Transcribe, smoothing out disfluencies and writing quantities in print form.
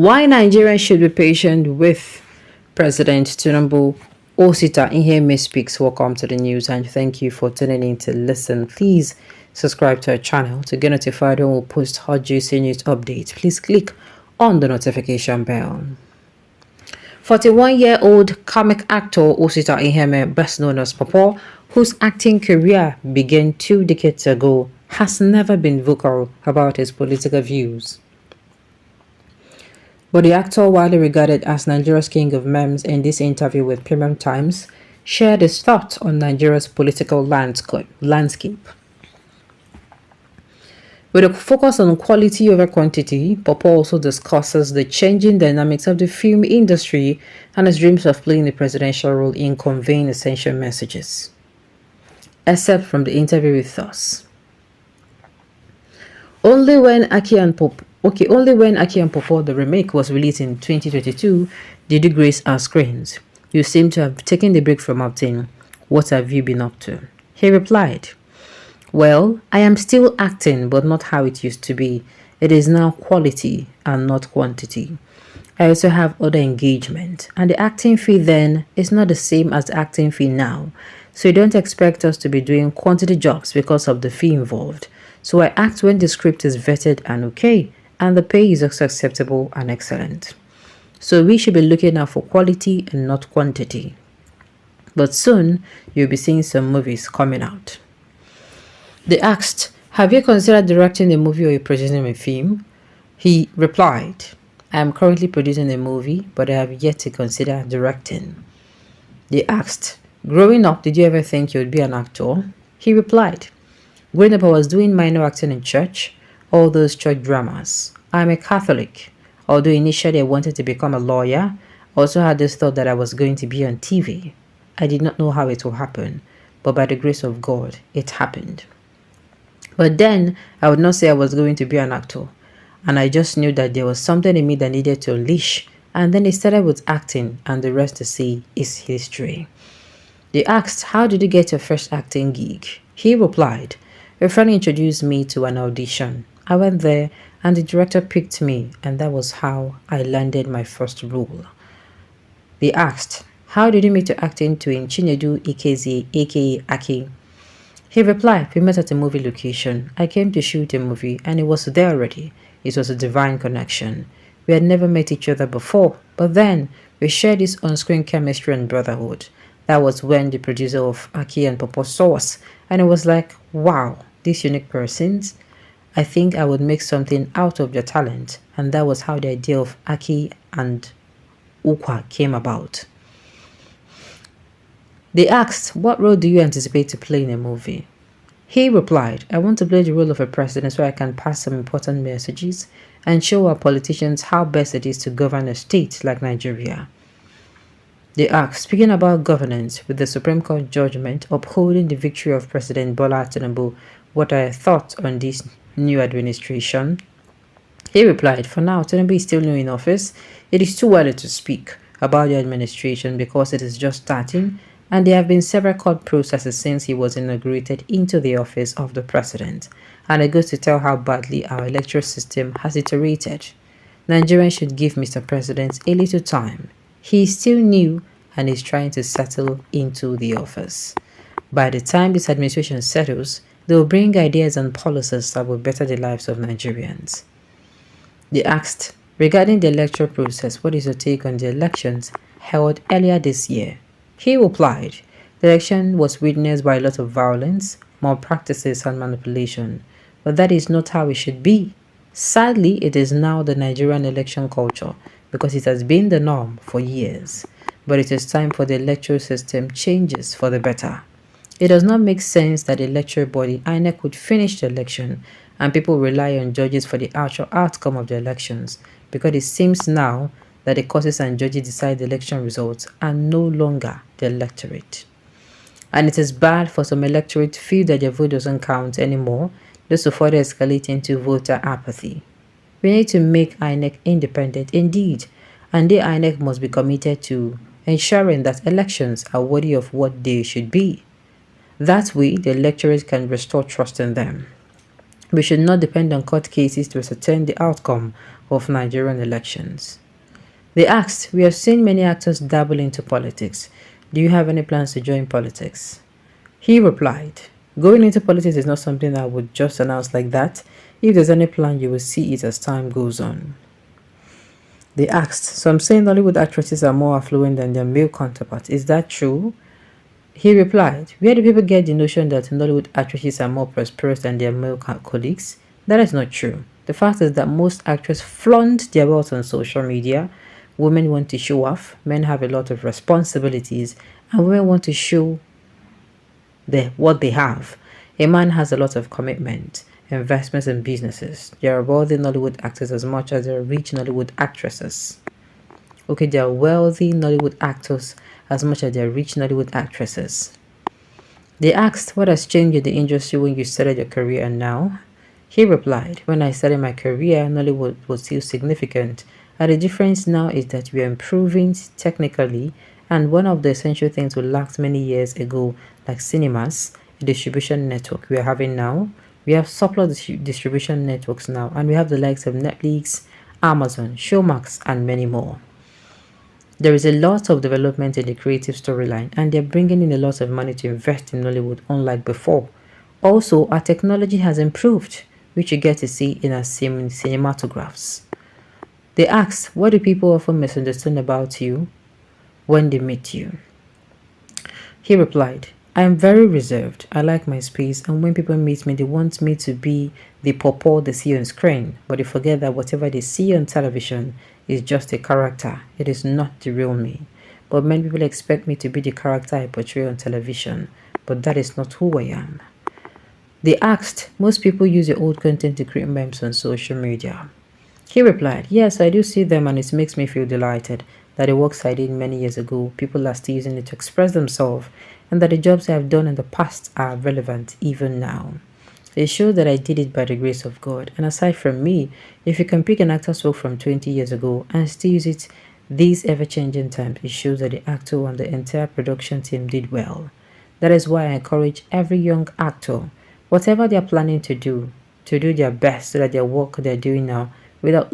Why Nigerians should be patient with President Tinubu. Osita Iheme speaks. Welcome to the news and thank you for tuning in to listen. Please subscribe to our channel to get notified when we post hot juicy news updates. Please click on the notification bell. 41-year-old comic actor Osita Iheme, best known as Pawpaw, whose acting career began 2 decades ago, has never been vocal about his political views. But the actor, widely regarded as Nigeria's king of memes, in this interview with Premium Times, shared his thoughts on Nigeria's political landscape. With a focus on quality over quantity, Pawpaw also discusses the changing dynamics of the film industry and his dreams of playing the presidential role in conveying essential messages. Except from the interview with us. Only when Aki and Pawpaw the remake was released in 2022 did you grace our screens. You seem to have taken the break from acting. What have you been up to? He replied, well, I am still acting, but not how it used to be. It is now quality and not quantity. I also have other engagement, and the acting fee then is not the same as the acting fee now. So you don't expect us to be doing quantity jobs because of the fee involved. So I act when the script is vetted and okay, and the pay is also acceptable and excellent. So we should be looking out for quality and not quantity. But soon, you'll be seeing some movies coming out. They asked, have you considered directing a movie or producing a film? He replied, I am currently producing a movie, but I have yet to consider directing. They asked, growing up, did you ever think you would be an actor? He replied, growing up, I was doing minor acting in church, all those church dramas. I'm a Catholic. Although initially I wanted to become a lawyer, I also had this thought that I was going to be on TV. I did not know how it will happen, but by the grace of God, it happened. But then, I would not say I was going to be an actor, and I just knew that there was something in me that needed to unleash, and then it started with acting, and the rest to see is history. They asked, how did you get your first acting gig? He replied, a friend introduced me to an audition. I went there, and the director picked me, and that was how I landed my first role. They asked, how did you meet your acting twin Chinedu Ikezi, aka Aki? He replied, we met at a movie location. I came to shoot a movie and it was there already. It was a divine connection. We had never met each other before, but then we shared this on-screen chemistry and brotherhood. That was when the producer of Aki and Pawpaw saw us, and it was like, wow, these unique persons. I think I would make something out of their talent, and that was how the idea of Aki and Ukwa came about. They asked, what role do you anticipate to play in a movie? He replied, I want to play the role of a president so I can pass some important messages and show our politicians how best it is to govern a state like Nigeria. They asked, speaking about governance, with the Supreme Court judgment upholding the victory of President Bola Tinubu, what are your thoughts on this new administration? He replied, for now, Tinubu is still new in office. It is too early to speak about the administration because it is just starting, and there have been several court processes since he was inaugurated into the office of the president, and it goes to tell how badly our electoral system has iterated. Nigerians should give Mr. President a little time. He is still new and is trying to settle into the office. By the time this administration settles, they will bring ideas and policies that will better the lives of Nigerians. They asked, regarding the electoral process, what is your take on the elections held earlier this year? He replied, the election was witnessed by a lot of violence, malpractices and manipulation, but that is not how it should be. Sadly, it is now the Nigerian election culture because it has been the norm for years, but it is time for the electoral system changes for the better. It does not make sense that the electoral body INEC would finish the election and people rely on judges for the actual outcome of the elections because it seems now that the courts and judges decide the election results and no longer the electorate. And it is bad for some electorate to feel that their vote doesn't count anymore, just to further escalate into voter apathy. We need to make INEC independent indeed, and the INEC must be committed to ensuring that elections are worthy of what they should be. That way, the electorate can restore trust in them. We should not depend on court cases to ascertain the outcome of Nigerian elections. They asked, we have seen many actors dabble into politics. Do you have any plans to join politics? He replied, going into politics is not something I would just announce like that. If there's any plan, you will see it as time goes on. They asked, some say Nollywood actresses are more affluent than their male counterparts. Is that true? He replied, where do people get the notion that Nollywood actresses are more prosperous than their male colleagues? That is not true. The fact is that most actors flaunt their wealth on social media. Women want to show off, men have a lot of responsibilities, and women want to show what they have. A man has a lot of commitment, investments in businesses. There are wealthy Nollywood actors as much as there are rich Nollywood actresses. Okay, there are wealthy Nollywood actors as much as there are rich Nollywood actresses. They asked, what has changed in the industry when you started your career and now? He replied, when I started my career, Nollywood was still significant. And the difference now is that we are improving technically, and one of the essential things we lacked many years ago, like cinemas, a distribution network we are having now. We have surplus distribution networks now, and we have the likes of Netflix, Amazon, Showmax, and many more. There is a lot of development in the creative storyline, and they're bringing in a lot of money to invest in Nollywood, unlike before. Also, our technology has improved, which you get to see in our cinematographs. They asked, what do people often misunderstand about you when they meet you? He replied, I am very reserved. I like my space, and when people meet me, they want me to be the Pawpaw they see on screen, but they forget that whatever they see on television is just a character. It is not the real me. But many people expect me to be the character I portray on television, but that is not who I am. They asked, most people use your old content to create memes on social media. He replied, yes, I do see them, and it makes me feel delighted that the works I did many years ago, people are still using it to express themselves, and that the jobs I have done in the past are relevant even now. It shows that I did it by the grace of God. And aside from me, if you can pick an actor's work from 20 years ago and still use it these ever-changing times, it shows that the actor and the entire production team did well. That is why I encourage every young actor, whatever they are planning to do their best so that their work they're doing now without